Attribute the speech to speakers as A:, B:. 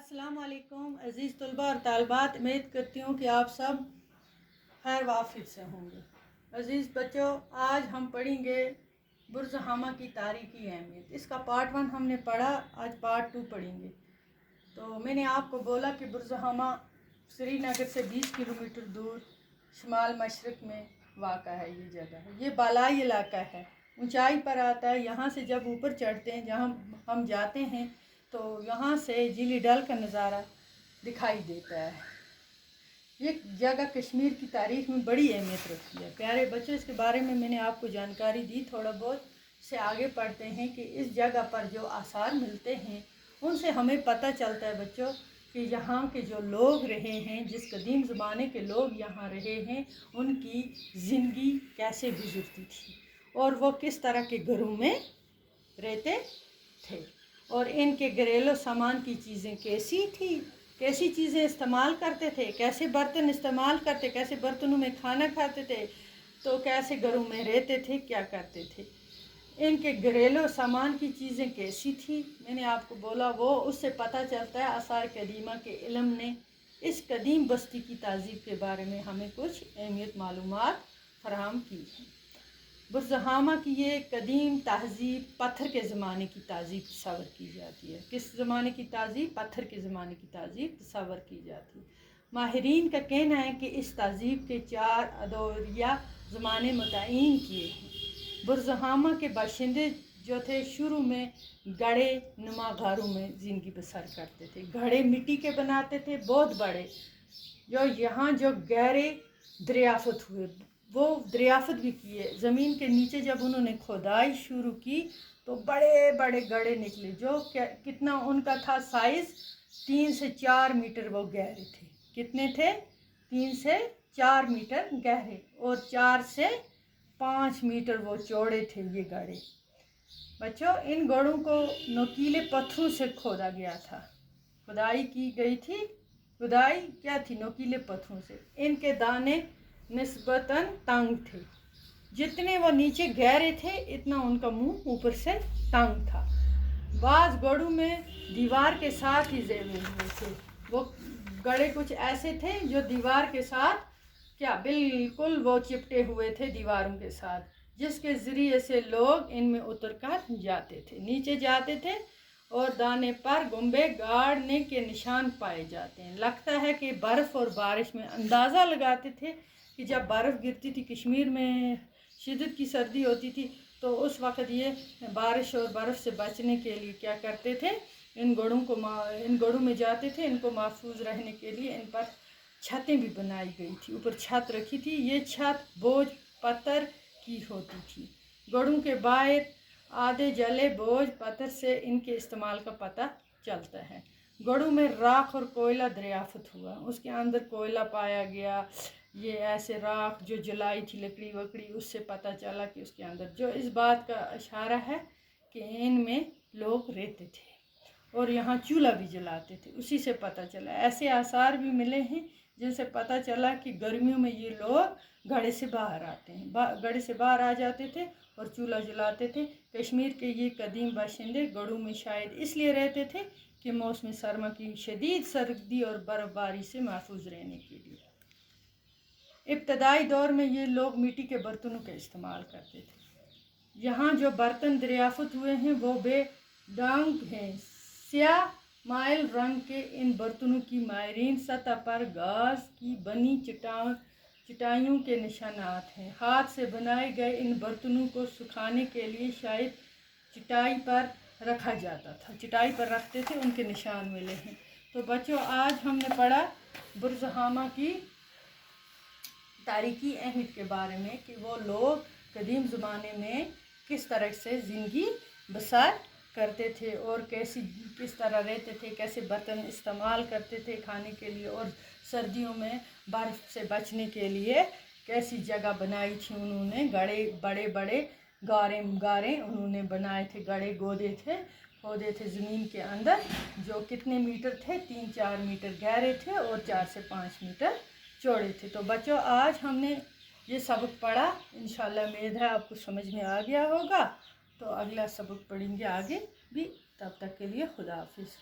A: अस्सलाम वालेकुम अज़ीज़ तलबा और तालबात, उम्मीद करती हूँ कि आप सब खैर वाफिज से होंगे। अज़ीज़ बच्चों, आज हम पढ़ेंगे बुर्ज हमा की तारीख़ी अहमियत। इसका पार्ट 1 हमने पढ़ा, आज पार्ट 2 पढ़ेंगे। तो मैंने आपको बोला कि बुर्ज हमा श्रीनगर से 20 किलोमीटर दूर शुमाल मशरक़ में वाक़ा है। ये जगह है, ये बालाई इलाका है, ऊंचाई पर आता है। यहाँ से जब ऊपर चढ़ते हैं, जहाँ हम जाते हैं, तो यहाँ से झील डल का नज़ारा दिखाई देता है। ये जगह कश्मीर की तारीख़ में बड़ी अहमियत रखती है। प्यारे बच्चों, इसके बारे में मैंने आपको जानकारी दी, थोड़ा बहुत से आगे पढ़ते हैं कि इस जगह पर जो आसार मिलते हैं उनसे हमें पता चलता है बच्चों कि यहाँ के जो लोग रहे हैं, जिस कदीम ज़माने के लोग यहाँ रहे हैं, उनकी ज़िंदगी कैसे गुजरती थी और वो किस तरह के घरों में रहते थे और इनके घरेलू सामान की चीज़ें कैसी थी, कैसी चीज़ें इस्तेमाल करते थे, कैसे बर्तन इस्तेमाल करते, कैसे बर्तनों में खाना खाते थे, तो कैसे घरों में रहते थे, क्या करते थे, इनके घरेलू सामान की चीज़ें कैसी थी। मैंने आपको बोला वो उससे पता चलता है। आसार कदीमा के इल्म ने इस कदीम बस्ती की तहज़ीब के बारे में हमें कुछ अहमियत मालूमात फराहम की है। बुर्ज हमा की ये कदीम तहज़ीब पत्थर के ज़माने की तहज़ीब तस्वर की जाती है। किस ज़माने की तहज़ीब? पत्थर के ज़माने की तहज़ीब तस्वर की जाती है। माहिरीन का कहना है कि इस तहज़ीब के 4 अदौरिया ज़माने मुतय्यन किए हैं। बुर्ज हमा के बाशिंदे जो थे, शुरू में गड़े नुमा घरों में ज़िंदगी बसर करते थे। घड़े मिट्टी के बनाते थे, बहुत बड़े, जो यहाँ जो गहरे दरियाफ़त हुए, वो दरियाफ़त भी किए। ज़मीन के नीचे जब उन्होंने खोदाई शुरू की तो बड़े बड़े गड्ढे निकले, जो कितना उनका था साइज़, 3 से 4 मीटर वो गहरे थे। कितने थे? 3 से 4 मीटर गहरे और 4 से 5 मीटर वो चौड़े थे ये गड्ढे। बच्चों, इन गड्ढों को नुकीले पत्थरों से खोदा गया था, खुदाई की गई थी। खुदाई क्या थी? नुकीले पत्थरों से। इनके दाने निस्बतन तंग थे, जितने वो नीचे गहरे थे इतना उनका मुंह ऊपर से तंग था। बाज़ गड्ढों में दीवार के साथ ही ज़ेवे हुए थे। वो गड्ढे कुछ ऐसे थे जो दीवार के साथ क्या बिल्कुल वो चिपटे हुए थे दीवारों के साथ, जिसके ज़रिए से लोग इनमें उतर कर जाते थे, नीचे जाते थे और दाने पर गुंबे गाड़ने के निशान पाए जाते हैं। लगता है कि बर्फ़ और बारिश में अंदाज़ा लगाते थे कि जब बर्फ़ गिरती थी, कश्मीर में शिद्दत की सर्दी होती थी, तो उस वक़्त ये बारिश और बर्फ़ से बचने के लिए क्या करते थे, इन गड्ढों में जाते थे। इनको महफूज रहने के लिए इन पर छतें भी बनाई गई थी, ऊपर छत रखी थी। ये छत बोझ पत्थर की होती थी। गड्ढों के बाहर आधे जले बोझ पत्थर से इनके इस्तेमाल का पता चलता है। गड्ढों में राख और कोयला दरियाफ़त हुआ, उसके अंदर कोयला पाया गया। ये ऐसे राख जो जलाई थी, लकड़ी वकड़ी, उससे पता चला कि उसके अंदर, जो इस बात का इशारा है कि इनमें लोग रहते थे और यहाँ चूल्हा भी जलाते थे। उसी से पता चला। ऐसे आसार भी मिले हैं जिनसे पता चला कि गर्मियों में ये लोग घड़े से बाहर आते हैं, घड़े से बाहर आ जाते थे और चूल्हा जलाते थे। कश्मीर के ये कदीम बाशिंदे गड्ढों में शायद इसलिए रहते थे कि मौसम सरमा की शदीद सर्दी और बर्फ़बारी से महफूज रहने के लिए। इब्तदाई दौर में ये लोग मिट्टी के बर्तनों का इस्तेमाल करते थे। यहाँ जो बर्तन दरियाफ़त हुए हैं वो बेडांग हैं, स्याह माइल रंग के। इन बर्तनों की माहिरीन सतह पर घास की बनी चटाइयों के निशानात हैं। हाथ से बनाए गए इन बर्तनों को सुखाने के लिए शायद चटाई पर रखा जाता था, चटाई पर रखते थे, उनके निशान मिले हैं। तो बच्चों, आज हमने पढ़ा बुर्ज हमा की तारीख़ी अहमियत के बारे में कि वो लोग कदीम ज़माने में किस तरह से ज़िंदगी बसर करते थे और किस तरह रहते थे, कैसे बर्तन इस्तेमाल करते थे खाने के लिए, और सर्दियों में बर्फ़ से बचने के लिए कैसी जगह बनाई थी उन्होंने। बड़े बड़े गारे उन्होंने बनाए थे, गड्ढे खोदे थे ज़मीन के अंदर, जो कितने मीटर थे? 3-4 मीटर गहरे थे और 4 से 5 मीटर चौड़े थे। तो बच्चों, आज हमने ये सबक पढ़ा, इंशाल्लाह उम्मीद है आपको समझ में आ गया होगा। तो अगला सबक पढ़ेंगे आगे भी, तब तक के लिए खुदा हाफिज़।